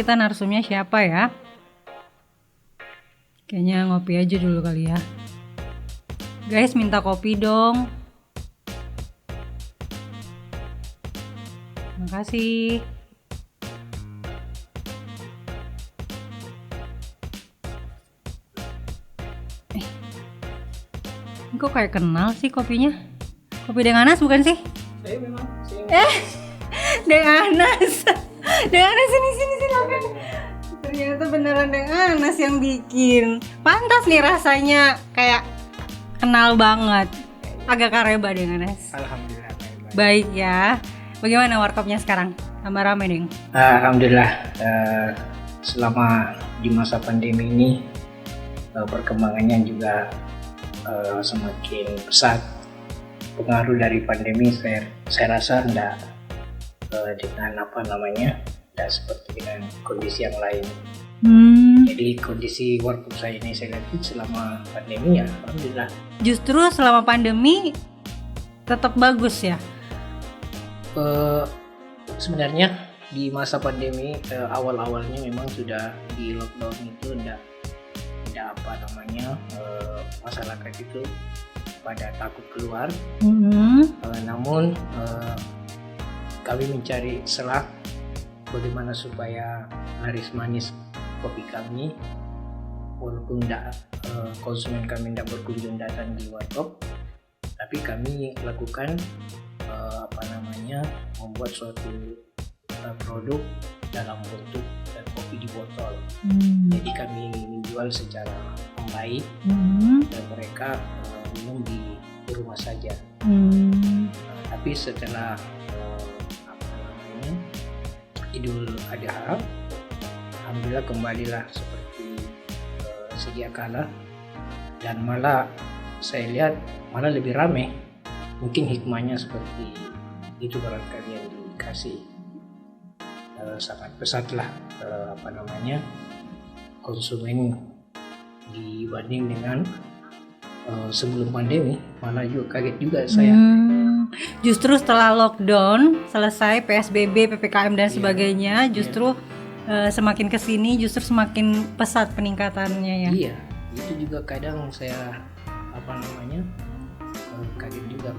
kita narsumnya siapa ya? Kayaknya ngopi aja dulu kali ya. Guys, minta kopi dong. Makasih. Kok kayak kenal sih kopinya? Kopi Deng Anas bukan sih? Saya memang. Deng Anas. Deng Anas sini. Ternyata beneran Deng Anas yang bikin. Pantas nih rasanya kayak kenal banget. Agak kareba Deng Anas. Alhamdulillah. Baik ya. Bagaimana warkopnya sekarang? Tambah rame Deng? Alhamdulillah. Selama di masa pandemi ini perkembangannya juga semakin pesat. Pengaruh dari pandemi saya rasa tidak dengan tidak seperti dengan kondisi yang lain. Jadi kondisi warkop saya ini saya lihat selama pandemi ya alhamdulillah. Justru selama pandemi tetap bagus ya? Sebenarnya di masa pandemi awal-awalnya memang sudah di lockdown itu tidak masyarakat itu pada takut keluar. Namun kami mencari celah bagaimana supaya laris manis kopi kami walaupun konsumen kami tidak berkunjung datang di warkop, tapi kami lakukan membuat suatu produk dalam bentuk kopi di botol. Jadi kami menjual secara online dan mereka minum di rumah saja. Tapi setelah Idul Adha, alhamdulillah kembalilah seperti sedia kala, dan malah saya lihat malah lebih ramai. Mungkin hikmahnya seperti itu barangkali yang dikasih. Sangat pesatlah konsumen dibanding dengan sebelum pandemi. Malah juga kaget juga saya. Justru setelah lockdown selesai, PSBB, PPKM dan sebagainya, justru semakin kesini justru semakin pesat peningkatannya ya. Iya, itu juga kadang saya kaget juga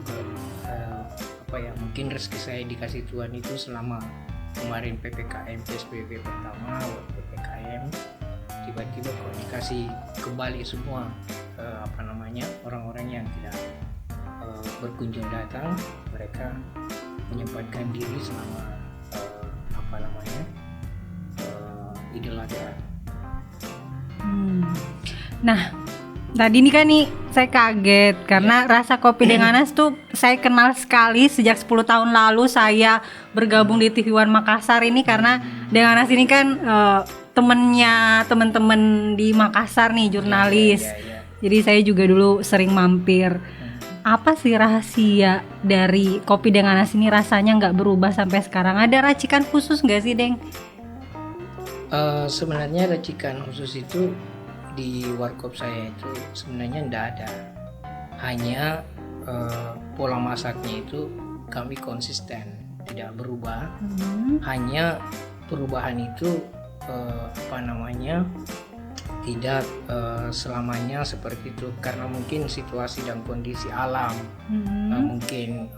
mungkin rezeki saya dikasih Tuhan itu selama kemarin PPKM, PSBB pertama, PPKM, tiba-tiba kok dikasih kembali semua orang-orang yang tidak berkunjung datang, mereka menyempatkan diri selama Idul Adha. Nah, tadi ini kan saya kaget karena rasa kopi Deng Anas tuh saya kenal sekali sejak 10 tahun lalu saya bergabung di TV One Makassar ini, karena Deng Anas ini kan temennya teman-teman di Makassar nih, jurnalis. Jadi saya juga dulu sering mampir. Apa sih rahasia dari kopi Deng Anas ini rasanya nggak berubah sampai sekarang? Ada racikan khusus nggak sih Deng? Sebenarnya racikan khusus itu di warkop saya itu sebenarnya tidak ada. Hanya pola masaknya itu kami konsisten, tidak berubah. Hanya perubahan itu tidak selamanya seperti itu, karena mungkin situasi dan kondisi alam. Mungkin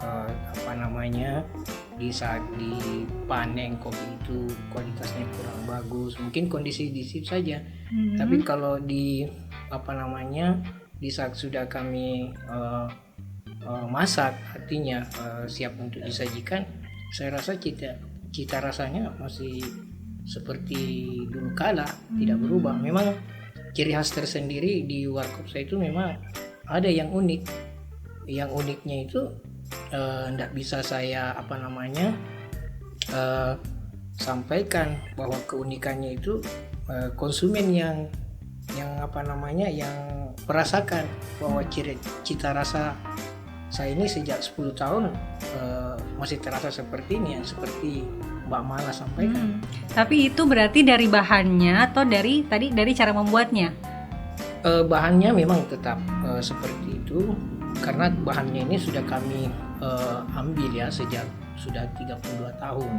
di saat dipanen kopi itu kualitasnya kurang bagus, mungkin kondisi di situ saja. Tapi kalau di saat sudah kami masak, artinya siap untuk disajikan, saya rasa cita rasanya masih seperti dulu kala, tidak berubah. Memang ciri khas tersendiri di warkop saya itu memang ada yang unik. Yang uniknya itu tidak bisa saya sampaikan, bahwa keunikannya itu konsumen yang merasakan bahwa cita rasa saya ini sejak 10 tahun masih terasa seperti ini, seperti Mbak Mala sampaikan. Tapi itu berarti dari bahannya atau dari cara membuatnya? Bahannya memang tetap seperti itu, karena bahannya ini sudah kami ambil ya sejak sudah 32 tahun.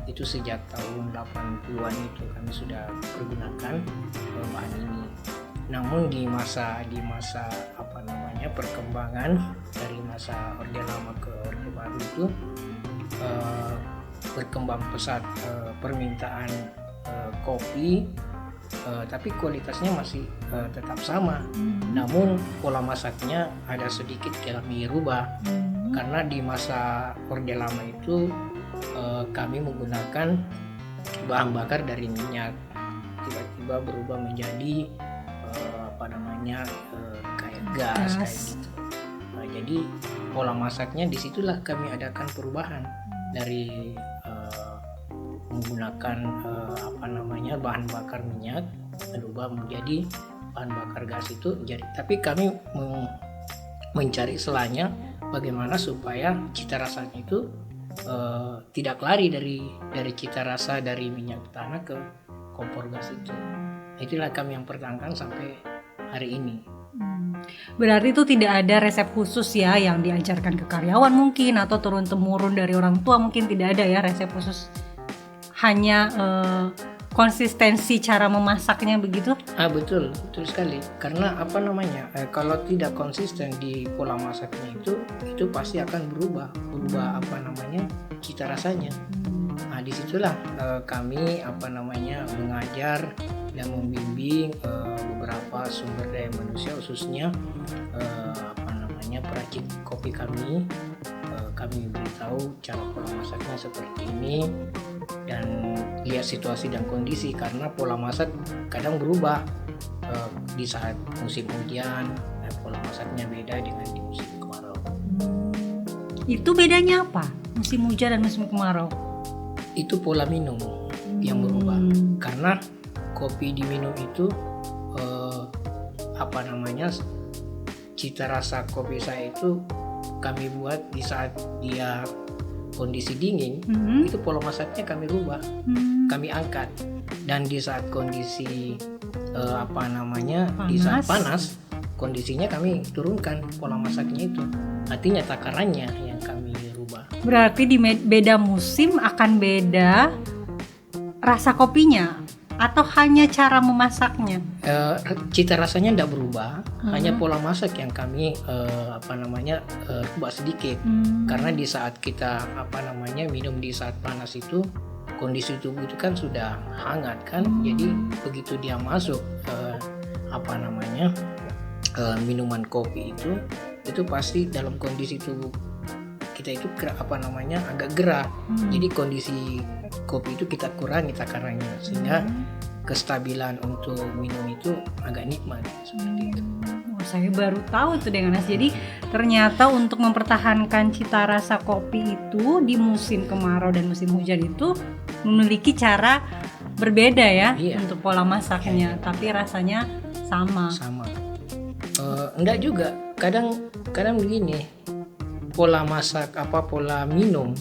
Itu sejak tahun 80-an itu kami sudah pergunakan bahan ini. Namun di masa apa namanya perkembangan dari masa Orde Lama ke Orde Baru itu berkembang pesat permintaan kopi, tapi kualitasnya masih tetap sama. Namun pola masaknya ada sedikit kami rubah karena di masa Orde Lama itu kami menggunakan bahan bakar dari minyak, tiba-tiba berubah menjadi apa namanya kayak gas kayak gitu. Jadi pola masaknya disitulah kami adakan perubahan dari menggunakan apa namanya bahan bakar minyak berubah menjadi bahan bakar gas itu. Jadi tapi kami mencari selanya bagaimana supaya cita rasanya itu tidak lari dari cita rasa dari minyak tanah ke kompor gas itu. Itulah kami yang pertahankan sampai hari ini. Berarti itu tidak ada resep khusus ya yang diajarkan ke karyawan mungkin atau turun temurun dari orang tua, mungkin tidak ada ya resep khusus, hanya konsistensi cara memasaknya begitu? Betul sekali. Karena apa namanya kalau tidak konsisten di pola masaknya itu pasti akan berubah apa namanya cita rasanya. Disitulah kami apa namanya mengajar dan membimbing beberapa sumber daya manusia, khususnya apa namanya peracik kopi kami. Kami beritahu cara pola masaknya seperti ini dan lihat situasi dan kondisi, karena pola masak kadang berubah di saat musim hujan dan pola masaknya beda dengan di musim kemarau. Itu bedanya apa? Musim hujan dan musim kemarau? Itu pola minum yang berubah, karena kopi diminum itu apa namanya cita rasa kopi saya itu kami buat di saat dia kondisi dingin, itu pola masaknya kami rubah, kami angkat, dan di saat kondisi apa namanya panas. Di saat panas kondisinya kami turunkan pola masaknya itu, artinya takarannya yang kami rubah. Berarti di beda musim akan beda rasa kopinya atau hanya cara memasaknya? Cita rasanya tidak berubah, hanya pola masak yang kami apa namanya rubah sedikit. Karena di saat kita apa namanya minum di saat panas itu kondisi tubuh itu kan sudah hangat kan, jadi begitu dia masuk apa namanya minuman kopi itu pasti dalam kondisi tubuh kita itu apa namanya agak gerah. Jadi kondisi kopi itu kita kurangi takarannya sehingga kestabilan untuk minum itu agak nikmat seperti itu. Saya baru tahu itu dengan Mas. Jadi ternyata untuk mempertahankan cita rasa kopi itu di musim kemarau dan musim hujan itu memiliki cara berbeda ya. Iya. Untuk pola masaknya, tapi rasanya sama. Enggak juga. Kadang begini. Pola masak pola minum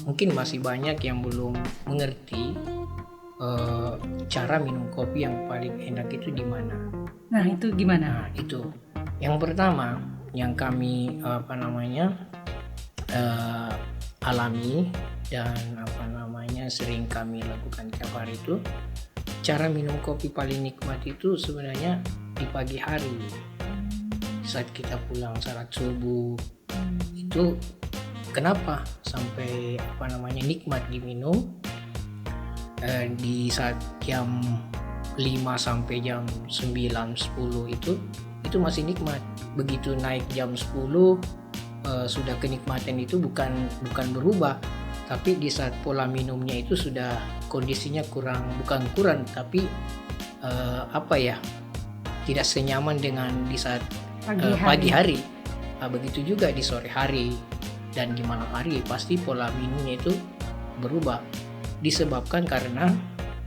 mungkin masih banyak yang belum mengerti cara minum kopi yang paling enak itu di mana. Nah, itu gimana? Nah, itu yang pertama yang kami apa namanya alami dan apa namanya sering kami lakukan tiap hari itu, cara minum kopi paling nikmat itu sebenarnya di pagi hari saat kita pulang salat subuh. Itu kenapa sampai apa namanya nikmat diminum di saat jam 5 sampai jam 9-10 itu masih nikmat. Begitu naik jam 10 sudah kenikmatan itu bukan berubah, tapi di saat pola minumnya itu sudah kondisinya bukan kurang tapi apa ya tidak senyaman dengan di saat pagi hari. Begitu juga di sore hari dan di malam hari pasti pola minumnya itu berubah, disebabkan karena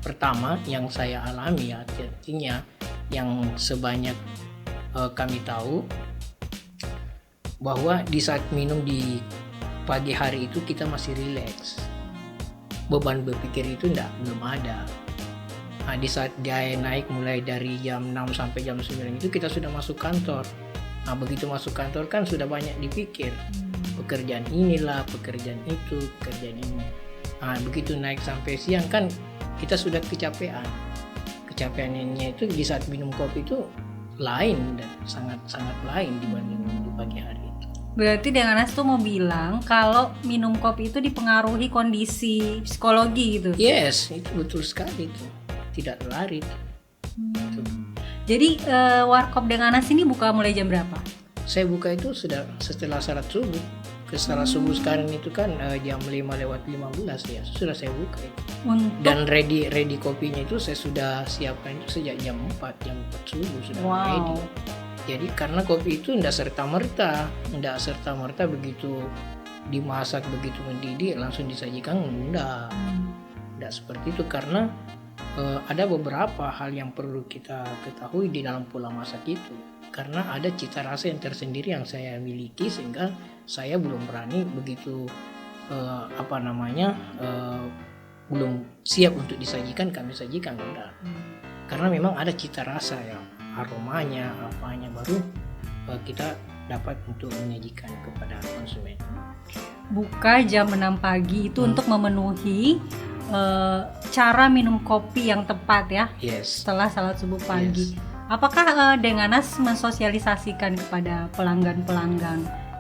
pertama yang saya alami artinya yang sebanyak kami tahu bahwa di saat minum di pagi hari itu kita masih rileks, beban berpikir itu belum ada. Di saat dia naik mulai dari jam 6 sampai jam 9 itu kita sudah masuk kantor. Begitu masuk kantor kan sudah banyak dipikir. pekerjaan inilah, pekerjaan itu, pekerjaan ini. Nah, begitu naik sampai siang kan kita sudah kecapean. Kecapeannya itu di saat minum kopi itu lain dan sangat lain dibanding di pagi hari itu. Berarti Deng Anas tuh mau bilang kalau minum kopi itu dipengaruhi kondisi psikologi gitu. Yes, itu betul sekali itu. Tidak lari. Itu. Jadi warkop Deng Anas ini buka mulai jam berapa? Saya buka itu sudah setelah salat subuh. Ke salat subuh sekarang itu kan jam 5:15 ya, sudah saya buka itu. Dan ready kopinya itu saya sudah siapkan itu sejak jam 4 subuh sudah ready. Jadi karena kopi itu tidak serta merta begitu dimasak, begitu mendidih langsung disajikan, tidak seperti itu, karena ada beberapa hal yang perlu kita ketahui di dalam pola masak itu, karena ada cita rasa yang tersendiri yang saya miliki, sehingga saya belum berani begitu belum siap untuk disajikan kami sajikan, enggak. Karena memang ada cita rasa yang aromanya, apanya, baru kita dapat untuk menyajikan kepada konsumen. Buka jam 6 pagi itu untuk memenuhi cara minum kopi yang tepat ya. Yes. Setelah salat subuh pagi. Yes. Apakah Deng Anas mensosialisasikan kepada pelanggan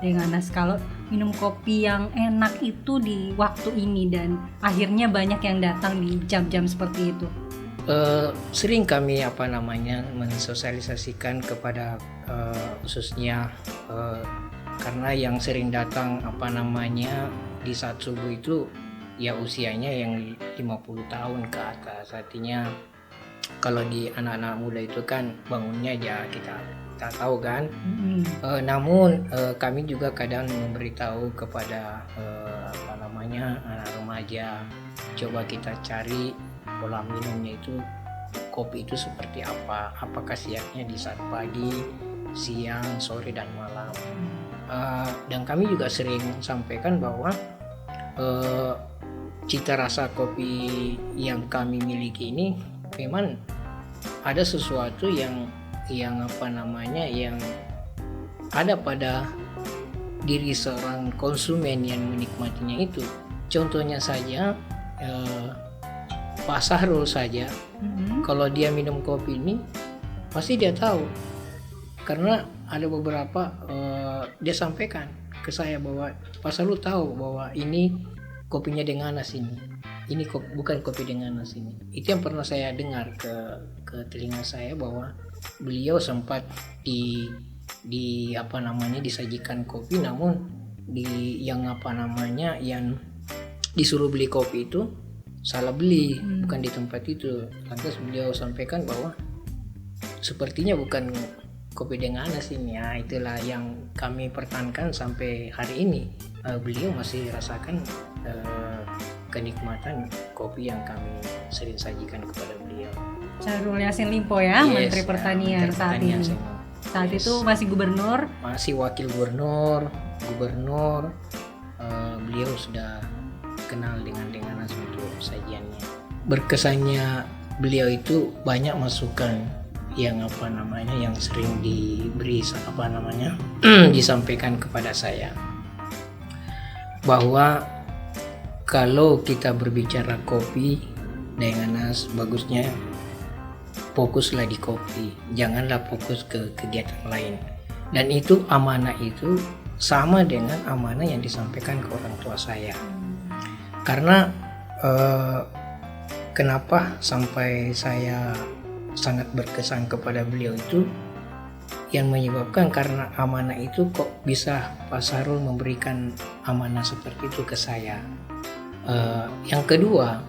Deng Anas kalau minum kopi yang enak itu di waktu ini, dan akhirnya banyak yang datang di jam-jam seperti itu? Sering kami mensosialisasikan kepada khususnya karena yang sering datang di saat subuh itu ya usianya yang 50 tahun ke atas. Artinya kalau di anak-anak muda itu kan bangunnya ya kita tahu kan. Namun kami juga kadang memberitahu kepada anak remaja, coba kita cari pola minumnya itu, kopi itu seperti apa, apakah siapnya di saat pagi, siang, sore, dan malam. Dan kami juga sering sampaikan bahwa cita rasa kopi yang kami miliki ini memang ada sesuatu yang ada pada diri seorang konsumen yang menikmatinya itu. Contohnya saja Pak Sahrul saja, kalau dia minum kopi ini pasti dia tahu, karena ada beberapa dia sampaikan ke saya bahwa Pak Sahrul tahu bahwa ini kopinya Deng Anas ini bukan kopi Deng Anas ini. Itu yang pernah saya dengar ke telinga saya, bahwa beliau sempat disajikan kopi, namun yang disuruh beli kopi itu salah beli, bukan di tempat itu. Lantas beliau sampaikan bahwa sepertinya bukan kopi Deng Anas ini. Ya, itulah yang kami pertahankan sampai hari ini. Beliau masih rasakan kenikmatan kopi yang kami sering sajikan kepada beliau. Syahrul Yassin Limpo ya, yes, Menteri Pertanian saat ini. Saat itu masih gubernur, masih wakil gubernur, beliau sudah kenal dengan Deng Anas untuk sajiannya. Berkesannya beliau itu banyak masukan yang yang sering diberi disampaikan kepada saya, bahwa kalau kita berbicara kopi, Deng Anas bagusnya fokuslah di kopi, janganlah fokus ke kegiatan lain. Dan itu amanah itu sama dengan amanah yang disampaikan ke orang tua saya. Karena kenapa sampai saya sangat berkesan kepada beliau itu, yang menyebabkan karena amanah itu kok bisa Pak Sahrul memberikan amanah seperti itu ke saya. Yang kedua,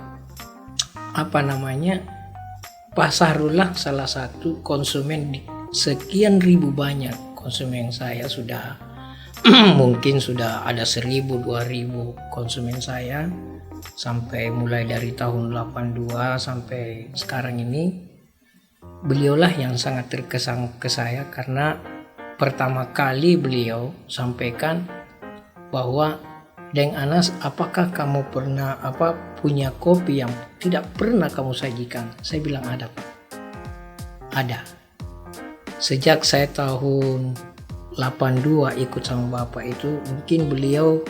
Pak Sahrul lah salah satu konsumen di sekian ribu banyak konsumen saya, sudah mungkin sudah ada 1.000-2.000 konsumen saya, sampai mulai dari tahun 82 sampai sekarang ini. Beliaulah yang sangat terkesan ke saya, karena pertama kali beliau sampaikan bahwa, Deng Anas, apakah kamu pernah punya kopi yang tidak pernah kamu sajikan? Saya bilang ada, Pak. Ada. Sejak saya tahun 82 ikut sama bapak itu mungkin beliau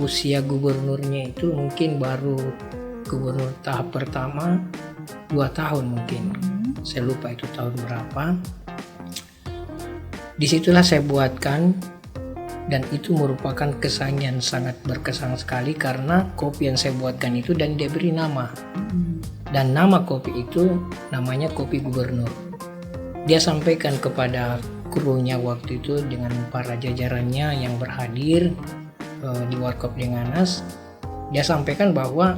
usia gubernurnya itu mungkin baru gubernur tahap pertama 2 tahun mungkin. Saya lupa itu tahun berapa. Disitulah saya buatkan, dan itu merupakan kesan yang sangat berkesan sekali karena kopi yang saya buatkan itu dan dia beri nama. Dan nama kopi itu namanya kopi gubernur. Dia sampaikan kepada krunya waktu itu dengan para jajarannya yang berhadir di Warkop Denganas. Dia sampaikan bahwa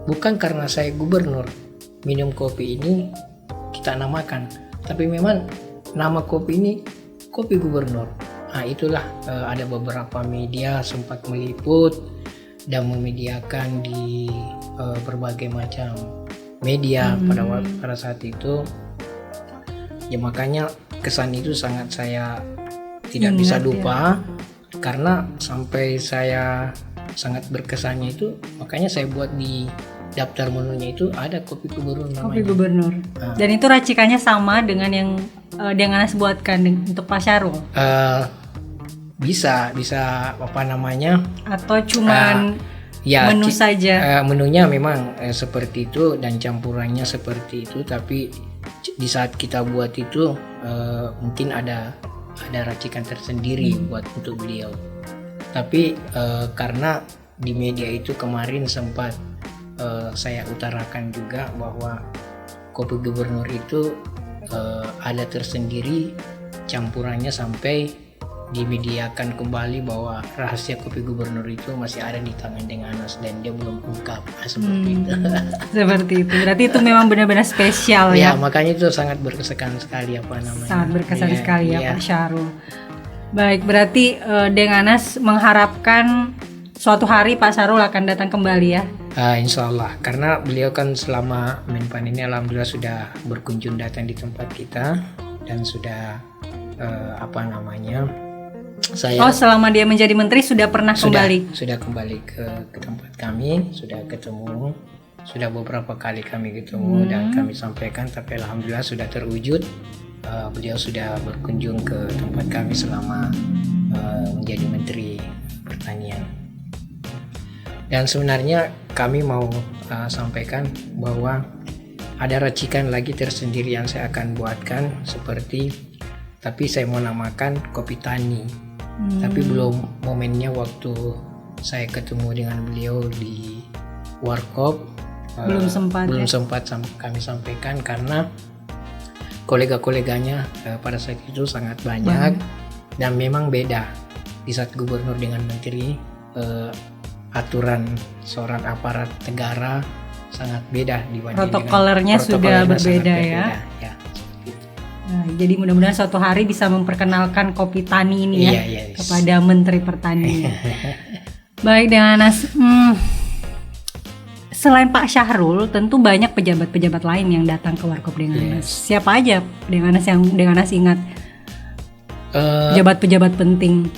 bukan karena saya gubernur minum kopi ini kita namakan, tapi memang nama kopi ini kopi gubernur. Nah itulah ada beberapa media sempat meliput dan memediakan di berbagai macam media pada saat itu. Ya makanya kesan itu sangat saya tidak bisa lupa karena sampai saya sangat berkesannya itu, makanya saya buat di daftar menunya itu ada kopi gubernur namanya. Kopi gubernur. Dan itu racikannya sama dengan yang Denganas buatkan untuk Pak Syahrul? Bisa apa namanya? Atau cuman menu saja? Menunya memang seperti itu dan campurannya seperti itu, tapi di saat kita buat itu mungkin ada racikan tersendiri buat untuk beliau. Tapi karena di media itu kemarin sempat saya utarakan juga bahwa kopi gubernur itu ada tersendiri campurannya, sampai dimediakan kembali bahwa rahasia kopi gubernur itu masih ada di tangan Denganas dan dia belum ungkap seperti itu. Seperti itu. Berarti itu memang benar-benar spesial ya. Ya, makanya itu sangat berkesan sekali apa namanya. Sangat berkesan sekali ya Pak Syahrul. Baik, berarti Denganas mengharapkan suatu hari Pak Syahrul akan datang kembali ya. Insya Allah, karena beliau kan selama Menpan ini alhamdulillah sudah berkunjung datang di tempat kita dan sudah selama dia menjadi menteri sudah pernah kembali? Sudah kembali ke tempat kami, sudah ketemu, sudah beberapa kali kami ketemu dan kami sampaikan, tapi alhamdulillah sudah terwujud. Beliau sudah berkunjung ke tempat kami selama menjadi Menteri Pertanian. Dan sebenarnya kami mau sampaikan bahwa ada racikan lagi tersendiri yang saya akan buatkan tapi saya mau namakan kopi tani. Tapi belum momennya waktu saya ketemu dengan beliau di Warkop. Belum sempat kami sampaikan karena kolega-koleganya pada saat itu sangat banyak dan memang beda di saat gubernur dengan menteri. Aturan seorang aparat negara sangat beda dibanding protokolernya sudah berbeda ya. Nah, jadi mudah-mudahan suatu hari bisa memperkenalkan kopi tani ini kepada Menteri Pertanian. Baik Denganas, selain Pak Syahrul, tentu banyak pejabat-pejabat lain yang datang ke Warkop Denganas. Siapa aja Denganas yang Denganas ingat? Pejabat-pejabat penting.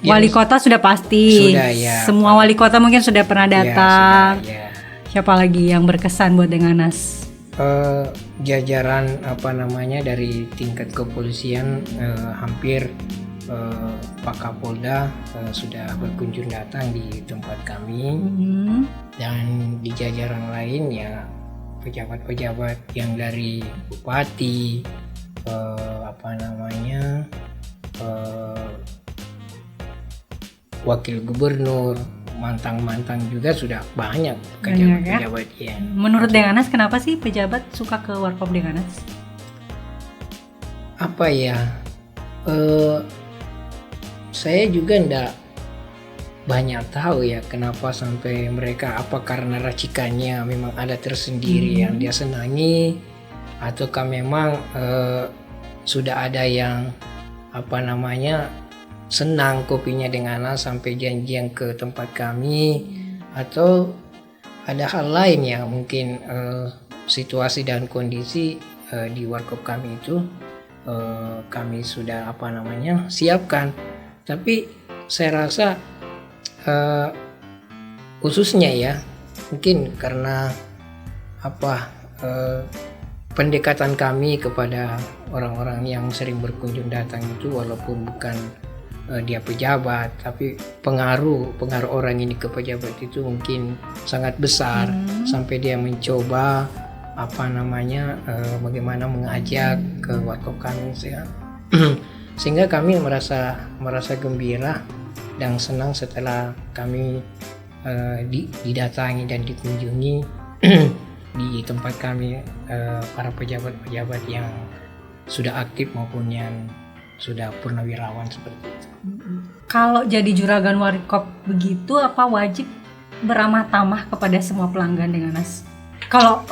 Wali kota sudah pasti. Sudah, ya. Semua wali kota mungkin sudah pernah datang. Ya, sudah, ya. Siapa lagi yang berkesan buat Denganas? Jajaran dari tingkat kepolisian hampir Pak Kapolda sudah berkunjung datang di tempat kami. Dan di jajaran lain ya pejabat-pejabat yang dari bupati, wakil gubernur, mantan juga sudah banyak pejabat ya. Menurut Denganas kenapa sih pejabat suka ke Warkop Denganas? Saya juga enggak banyak tahu ya kenapa sampai mereka, apa karena racikannya memang ada tersendiri yang dia senangi, ataukah memang sudah ada yang senang kopinya Denganas sampai janjian ke tempat kami, atau ada hal lain yang mungkin situasi dan kondisi di Warkop kami itu kami sudah siapkan. Tapi saya rasa khususnya ya mungkin karena pendekatan kami kepada orang-orang yang sering berkunjung datang itu, walaupun bukan dia pejabat, tapi pengaruh orang ini ke pejabat itu mungkin sangat besar sampai dia mencoba bagaimana mengajak ke warkop kami sehingga kami merasa gembira dan senang setelah kami didatangi dan dikunjungi di tempat kami para pejabat-pejabat yang sudah aktif maupun yang sudah purnawirawan seperti itu. Kalau jadi juragan warkop begitu, apa wajib beramah tamah kepada semua pelanggan dengan Nas? Kalau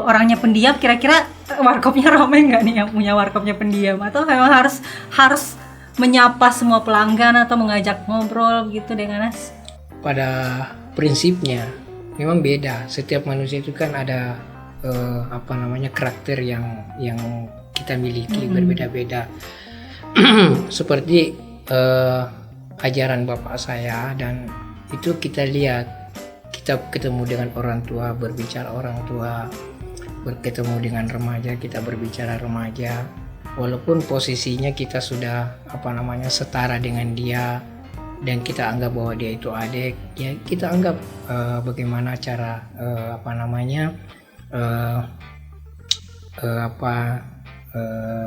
orangnya pendiam, kira-kira warkopnya ramai nggak nih yang punya warkopnya pendiam? Atau memang harus menyapa semua pelanggan atau mengajak ngobrol gitu dengan Nas? Pada prinsipnya memang beda. Setiap manusia itu kan ada karakter yang kita miliki berbeda-beda. Seperti ajaran bapak saya, dan itu kita lihat, kita ketemu dengan orang tua, berbicara orang tua, berketemu dengan remaja, kita berbicara remaja, walaupun posisinya kita sudah setara dengan dia dan kita anggap bahwa dia itu adik, ya kita anggap bagaimana cara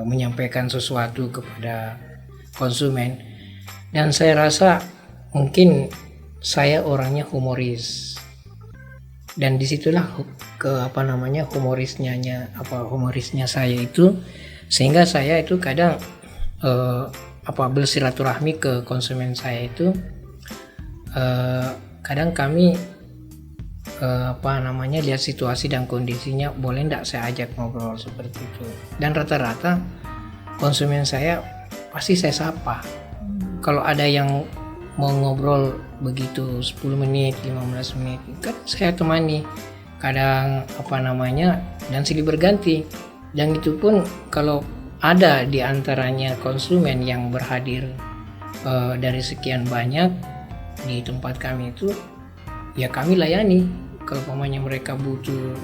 menyampaikan sesuatu kepada konsumen. Dan saya rasa mungkin saya orangnya humoris, dan disitulah humorisnya saya itu, sehingga saya itu kadang bersilaturahmi ke konsumen saya itu, kadang kami lihat situasi dan kondisinya, boleh enggak saya ajak ngobrol seperti itu. Dan rata-rata konsumen saya pasti saya sapa. Kalau ada yang mau ngobrol begitu 10 menit, 15 menit, kan saya temani. Kadang dan silih berganti. Dan itu pun kalau ada di antaranya konsumen yang berhadir dari sekian banyak di tempat kami itu, ya kami layani. Kalau pamannya mereka butuh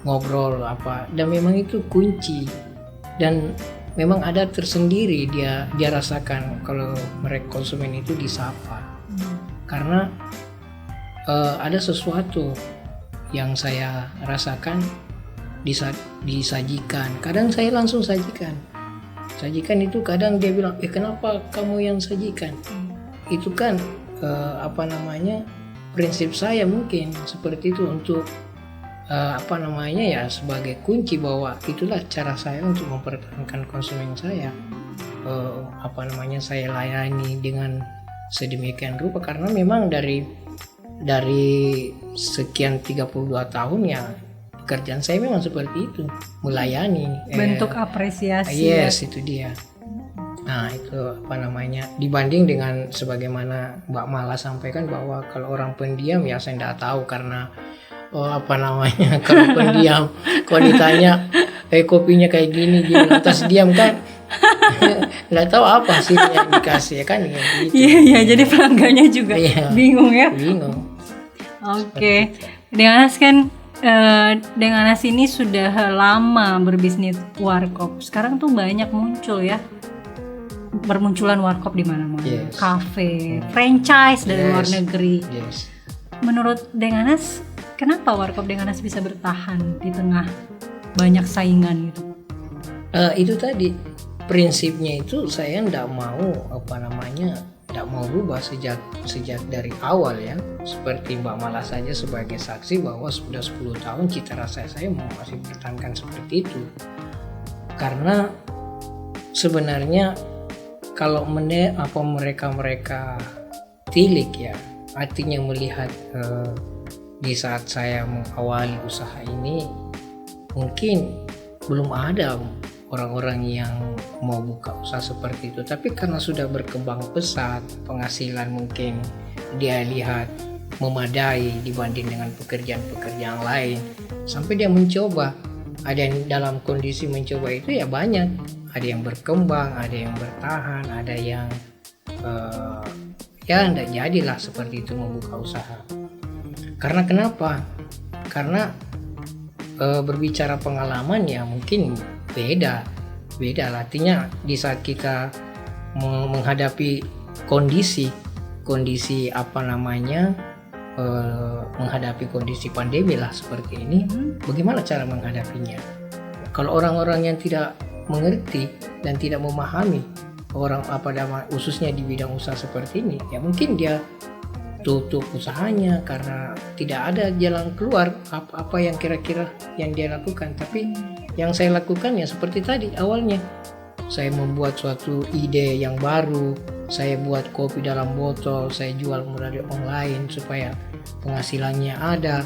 ngobrol dan memang itu kunci, dan memang ada tersendiri dia rasakan kalau mereka konsumen itu disapa, karena ada sesuatu yang saya rasakan disajikan. Kadang saya langsung sajikan itu, kadang dia bilang, kenapa kamu yang sajikan? Itu kan prinsip saya mungkin seperti itu, untuk sebagai kunci bahwa itulah cara saya untuk mempertahankan konsumen saya. Saya layani dengan sedemikian rupa, karena memang dari sekian 32 tahun ya pekerjaan saya memang seperti itu, melayani. Bentuk apresiasi. Yes, itu dia. Nah, itu dibanding dengan sebagaimana Mbak Mala sampaikan bahwa kalau orang pendiam, ya saya tidak tahu, karena kalau pendiam, kalau ditanya kopinya kayak gini atas diam kan, nggak tahu apa sih yang dikasih, ya kan gitu. Iya, jadi pelanggannya juga bingung ya. Bingung. Oke. Dengan Nas kan dengan Nas ini sudah lama berbisnis warkop. Sekarang tuh banyak muncul ya, bermunculan warkop di mana-mana, kafe, franchise dari luar negeri. Yes. Menurut Denganas, kenapa warkop Denganas bisa bertahan di tengah banyak saingan gitu? Itu tadi prinsipnya itu, saya ndak mau rubah sejak dari awal ya. Seperti Mbak Mala saja sebagai saksi bahwa sudah 10 tahun cita rasa saya masih bertahankan seperti itu. Karena sebenarnya kalau mereka tilik ya, artinya melihat di saat saya mengawali usaha ini, mungkin belum ada orang-orang yang mau buka usaha seperti itu. Tapi karena sudah berkembang pesat, penghasilan mungkin dia lihat memadai dibanding dengan pekerjaan-pekerjaan lain, sampai dia mencoba. Ada yang dalam kondisi mencoba itu ya banyak. Ada yang berkembang, ada yang bertahan, ada yang tidak jadilah seperti itu membuka usaha. Karena kenapa? Karena berbicara pengalaman ya mungkin beda. Artinya di saat kita menghadapi kondisi apa namanya menghadapi kondisi pandemi lah seperti ini. Bagaimana cara menghadapinya? Kalau orang-orang yang tidak mengerti dan tidak memahami orang khususnya di bidang usaha seperti ini, ya mungkin dia tutup usahanya karena tidak ada jalan keluar apa yang kira-kira yang dia lakukan. Tapi yang saya lakukan ya seperti tadi awalnya, saya membuat suatu ide yang baru, saya buat kopi dalam botol, saya jual melalui online supaya penghasilannya ada.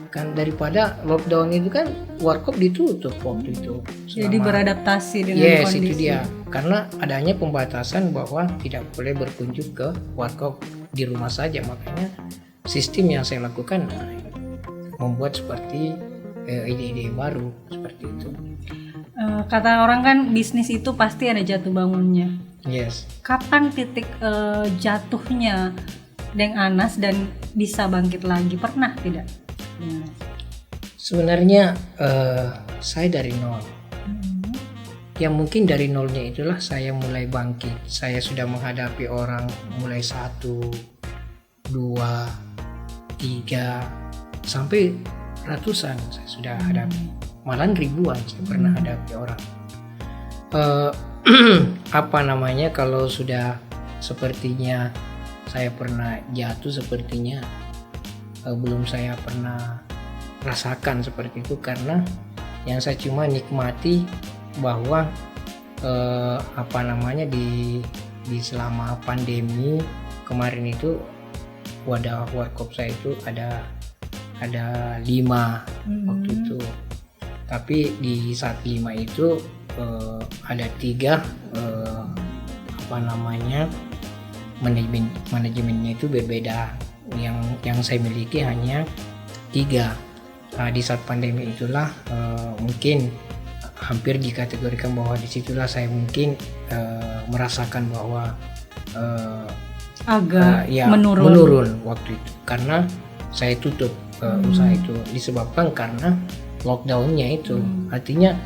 Kan daripada lockdown itu kan warkop ditutup waktu itu. Jadi beradaptasi dengan yes, kondisi. itu dia. Karena adanya pembatasan bahwa tidak boleh berkunjung ke warkop, di rumah saja. Makanya sistem yang saya lakukan membuat seperti ide-ide baru seperti itu. Kata orang kan bisnis itu pasti ada jatuh bangunnya. Yes. Kapan titik jatuhnya Deng Anas dan bisa bangkit lagi? Pernah tidak? Sebenarnya saya dari nol. Yang mungkin dari nolnya itulah saya mulai bangkit. Saya sudah menghadapi orang mulai 1, 2, 3 sampai ratusan saya sudah hadapi. Malahan ribuan saya pernah hadapi orang. Apa namanya, kalau sudah sepertinya saya pernah jatuh, sepertinya belum saya pernah rasakan seperti itu, karena yang saya cuma nikmati bahwa apa namanya di selama pandemi kemarin itu wadah warkop saya itu ada 5 waktu itu, tapi di saat 5 itu ada 3 apa namanya manajemennya itu berbeda. Yang saya miliki hanya 3. Di saat pandemi itulah mungkin hampir dikategorikan bahwa disitulah saya mungkin merasakan bahwa agak ya, menurun waktu itu, karena saya tutup usaha itu disebabkan karena lockdownnya itu. Artinya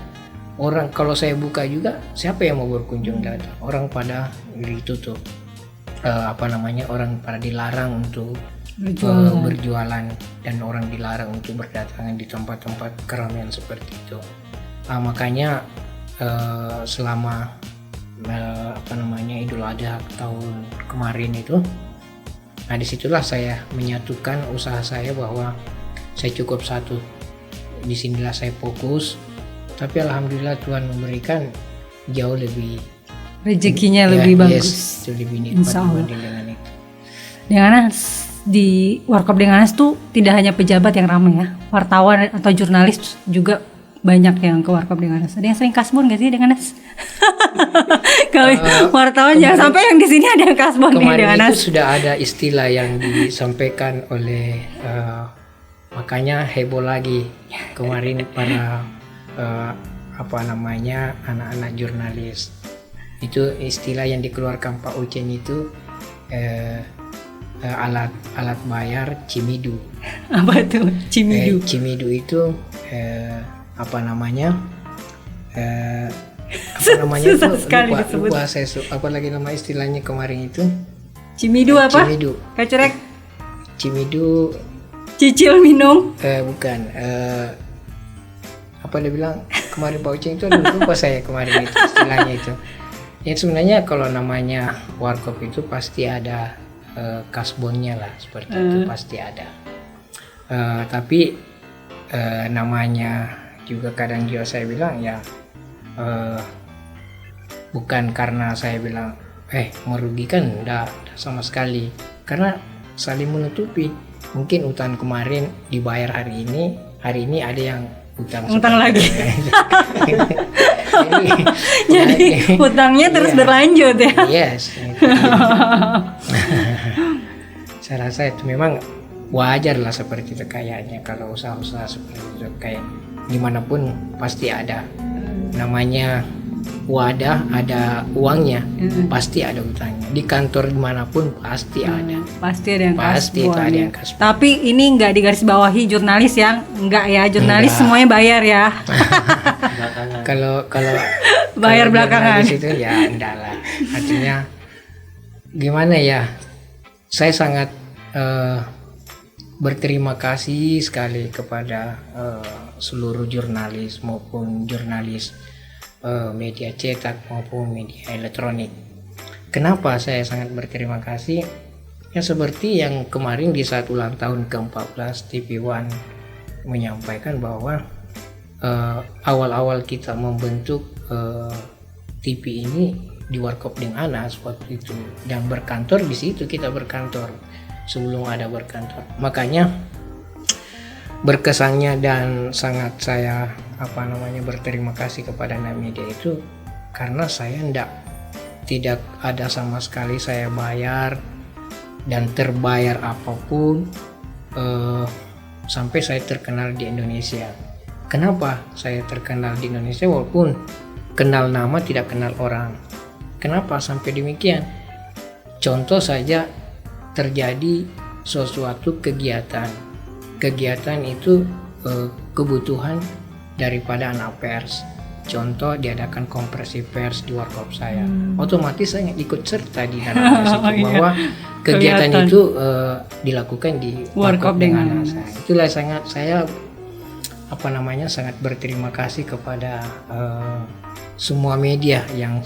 orang kalau saya buka juga siapa yang mau berkunjung datang, orang pada ditutup, apa namanya, orang pada dilarang untuk berjualan dan orang dilarang untuk berdatangan di tempat-tempat keramaian seperti itu. Makanya selama apa namanya Idul Adha tahun kemarin itu, disitulah saya menyatukan usaha saya bahwa saya cukup satu, disinilah saya fokus. Tapi alhamdulillah Tuhan memberikan jauh lebih rezekinya lebih bagus. Yes, itu lebih nikmat dibanding dengan itu. Dengan di warkop Deng Anas tuh tidak hanya pejabat yang ramai ya, wartawan atau jurnalis juga banyak yang ke warkop Deng Anas. Ada yang sering kasbon gak sih Deng Anas? Kalau wartawan jangan sampai yang di sini ada yang kasbon nih Deng Anas. Itu sudah ada istilah yang disampaikan oleh makanya heboh lagi kemarin para apa namanya anak-anak jurnalis. Itu istilah yang dikeluarkan Pak Ucen itu alat bayar Cimidu. Apa itu Cimidu? Cimidu itu apa namanya susah sekali disebut. Lupa saya apa lagi nama istilahnya kemarin itu. Cimidu apa? Cimidu. Kacerek. Cimidu. Cicil minum. Bukan. Apa dia bilang kemarin Pak Uceng itu, lupa saya kemarin itu istilahnya itu. Ya sebenarnya kalau namanya warkop itu pasti ada kasbonnya lah, seperti itu pasti ada. Tapi namanya juga kadang juga saya bilang ya bukan karena saya bilang merugikan, enggak sama sekali, karena saling menutupi. Mungkin utang kemarin dibayar hari ini ada yang utang lagi. Jadi hutangnya terus berlanjut ya. Yes. Saya rasa itu memang wajar lah seperti itu kayaknya, kalau usaha-usaha seperti itu kayak dimanapun pasti ada namanya wadah, ada uangnya, pasti ada utangnya. Di kantor dimanapun pasti ada. Pasti ada yang kasbon. Tapi ini nggak digarisbawahi jurnalis yang enggak ya, jurnalis semuanya bayar ya. Kalau bayar belakangan itu ya enggak lah. Artinya gimana ya, saya sangat berterima kasih sekali kepada seluruh jurnalis maupun jurnalis media cetak maupun media elektronik. Kenapa saya sangat berterima kasih? Ya seperti yang kemarin di saat ulang tahun ke-14 TV One menyampaikan bahwa awal-awal kita membentuk TV ini di Warkop Deng Anas waktu itu, dan berkantor di situ, kita berkantor sebelum ada berkantor. Makanya berkesannya dan sangat saya berterima kasih kepada Namedia itu karena saya tidak ada sama sekali saya bayar dan terbayar apapun sampai saya terkenal di Indonesia. Kenapa saya terkenal di Indonesia walaupun kenal nama tidak kenal orang? Kenapa sampai demikian? Contoh saja, terjadi suatu kegiatan itu kebutuhan daripada anak pers. Contoh, diadakan konferensi pers di Warkop saya. Otomatis saya ikut serta di dalamnya situ bahwa kegiatan itu dilakukan di Warkop Deng Anas. Itulah saya sangat berterima kasih kepada semua media yang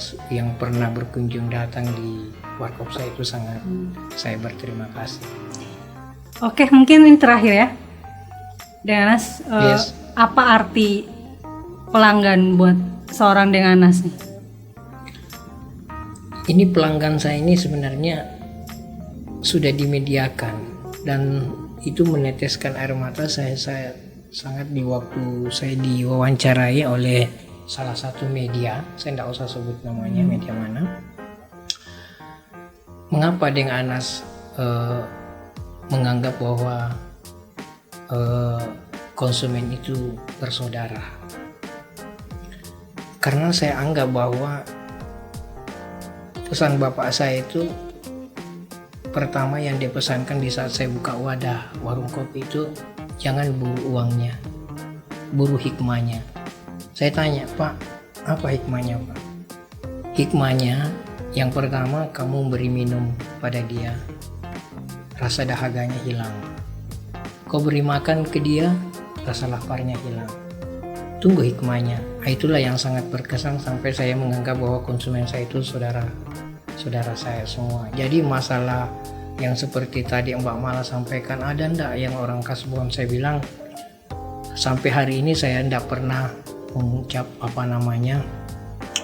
pernah berkunjung datang di Warkop saya, itu sangat saya berterima kasih. Oke, mungkin ini terakhir ya, Deng Anas. Yes. Apa arti pelanggan buat seorang Deng Anas nih? Ini pelanggan saya ini sebenarnya sudah dimediakan dan itu meneteskan air mata saya sangat di waktu saya diwawancarai oleh salah satu media, saya tidak usah sebut namanya, media mana. Mengapa Deng Anas menganggap bahwa konsumen itu bersaudara? Karena saya anggap bahwa pesan bapak saya itu pertama yang dipesankan di saat saya buka wadah warung kopi itu, jangan buru uangnya, buru hikmahnya. Saya tanya, Pak, apa hikmahnya, Pak? Hikmahnya yang pertama, kamu beri minum pada dia, rasa dahaganya hilang. Kau beri makan ke dia, rasa laparnya hilang. Tunggu hikmahnya. Itulah yang sangat berkesan sampai saya menganggap bahwa konsumen saya itu saudara saya semua. Jadi masalah yang seperti tadi Mbak Mala sampaikan, ada ndak yang orang Kasbon? Saya bilang sampai hari ini saya ndak pernah mengucap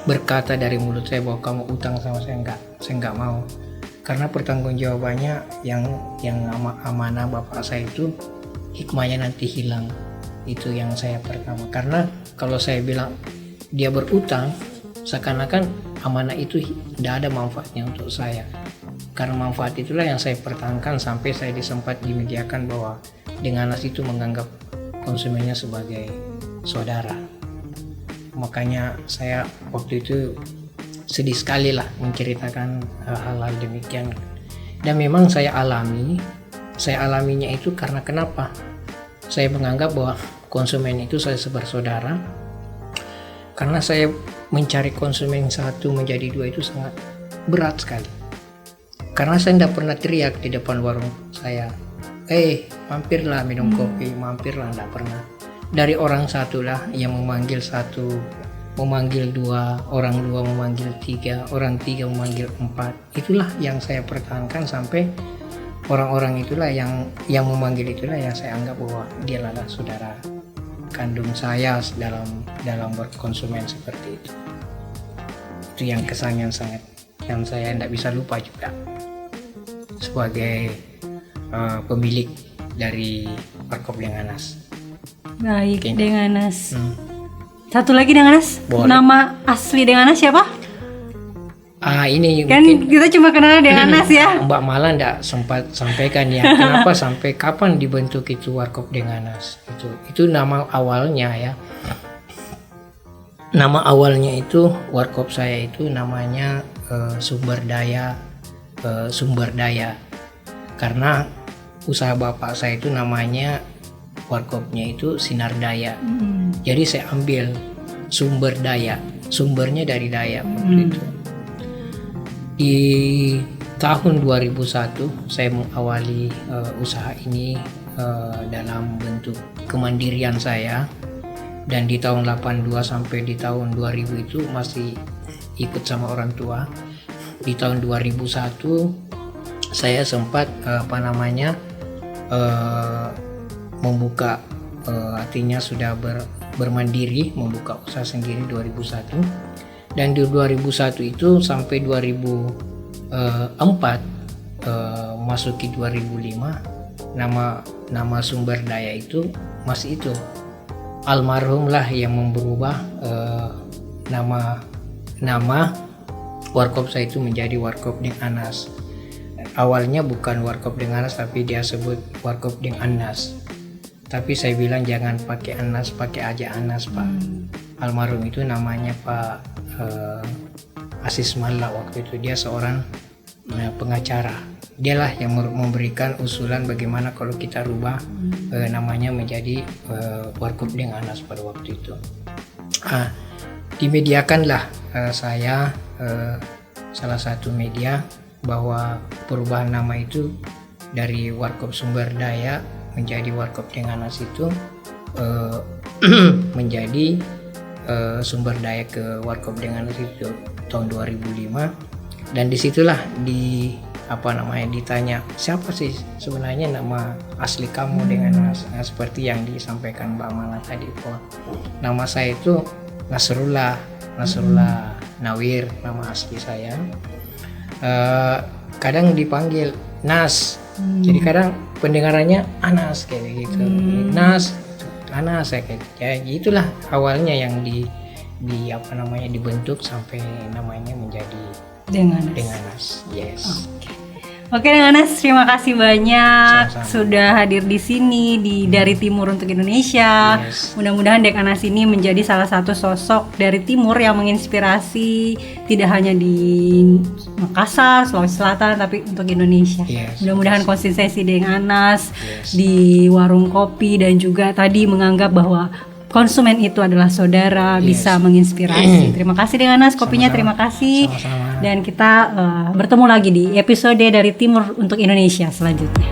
berkata dari mulut saya bahwa kamu utang sama saya nggak mau, karena pertanggungjawabannya yang amanah bapak saya itu hikmahnya nanti hilang. Itu yang saya pertama, karena kalau saya bilang dia berutang seakan-akan amanah itu tidak ada manfaatnya untuk saya, karena manfaat itulah yang saya pertahankan sampai saya disempat dimediakan bahwa Deng Anas itu menganggap konsumennya sebagai saudara. Makanya saya waktu itu sedih sekali lah menceritakan hal-hal demikian. Dan memang saya alaminya itu karena kenapa? Saya menganggap bahwa konsumen itu saya bersaudara, karena saya mencari konsumen satu menjadi dua itu sangat berat sekali. Karena saya tidak pernah teriak di depan warung saya, mampirlah minum kopi, mampirlah, tidak pernah. Dari orang satu lah yang memanggil satu, memanggil dua, orang dua memanggil tiga, orang tiga memanggil empat. Itulah yang saya pertahankan sampai orang-orang itulah yang memanggil itulah yang saya anggap bahwa dia adalah saudara kandung saya dalam berkonsumen seperti itu. Itu yang kesan yang saya tidak bisa lupa juga sebagai pemilik dari Warkop Deng Anas. Baik, okay. Deng Anas. Satu lagi Deng Anas. Boleh. Nama asli Deng Anas siapa? Ini kan mungkin kita cuma kenal Deng Anas ya. Mbak Mala enggak sempat sampaikan ya. Kenapa sampai kapan dibentuk itu Warkop Deng Anas? Itu nama awalnya ya. Nama awalnya itu Warkop saya itu namanya Sumber Daya. Karena usaha bapak saya itu namanya Warkopnya itu Sinar Daya. Jadi saya ambil sumber daya, sumbernya dari daya waktu itu. Di tahun 2001 saya mengawali usaha ini dalam bentuk kemandirian saya, dan di tahun 82 sampai di tahun 2000 itu masih ikut sama orang tua. Di tahun 2001 saya sempat membuka artinya sudah bermandiri, membuka usaha sendiri 2001, dan di 2001 itu sampai 2004 masuki 2005 nama sumber daya itu masih itu. Almarhum lah yang merubah nama warkop saya itu menjadi Warkop Deng Anas. Awalnya bukan Warkop Deng Anas, tapi dia sebut Warkop Deng Anas. Tapi saya bilang jangan pakai Anas, pakai aja Anas, Pak. Almarhum itu namanya Pak Asis Malla. Waktu itu dia seorang pengacara. Dialah yang memberikan usulan bagaimana kalau kita rubah namanya menjadi Warkop Deng Anas pada waktu itu. Dimediakanlah saya salah satu media bahwa perubahan nama itu dari Warkop Sumber Daya menjadi Warkop Deng Anas itu menjadi sumber daya ke Warkop Deng Anas itu tahun 2005. Dan disitulah ditanya siapa sih sebenarnya nama asli kamu dengan Anas. Nah, seperti yang disampaikan Mbak Mala tadi, nama saya itu Nasrullah Nawir, nama asli saya. Kadang dipanggil Nas, jadi kadang pendengarannya Anas kayak gitu. Nas, Anas kayak ya itulah awalnya yang dibentuk sampai namanya menjadi Deng Anas. Yes. Oke, Deng Anas, terima kasih banyak. Sama-sama. Sudah hadir di sini dari Timur untuk Indonesia. Yes. Mudah-mudahan Deng Anas ini menjadi salah satu sosok dari Timur yang menginspirasi tidak hanya di Makassar, Sulawesi Selatan, tapi untuk Indonesia. Yes. Mudah-mudahan konsistensi Deng Anas Yes. di warung kopi dan juga tadi menganggap bahwa konsumen itu adalah saudara, Yes. bisa menginspirasi. Terima kasih Deng Anas, kopinya Sama-sama. terima kasih. Sama-sama. Dan kita bertemu lagi di episode dari Timur untuk Indonesia selanjutnya.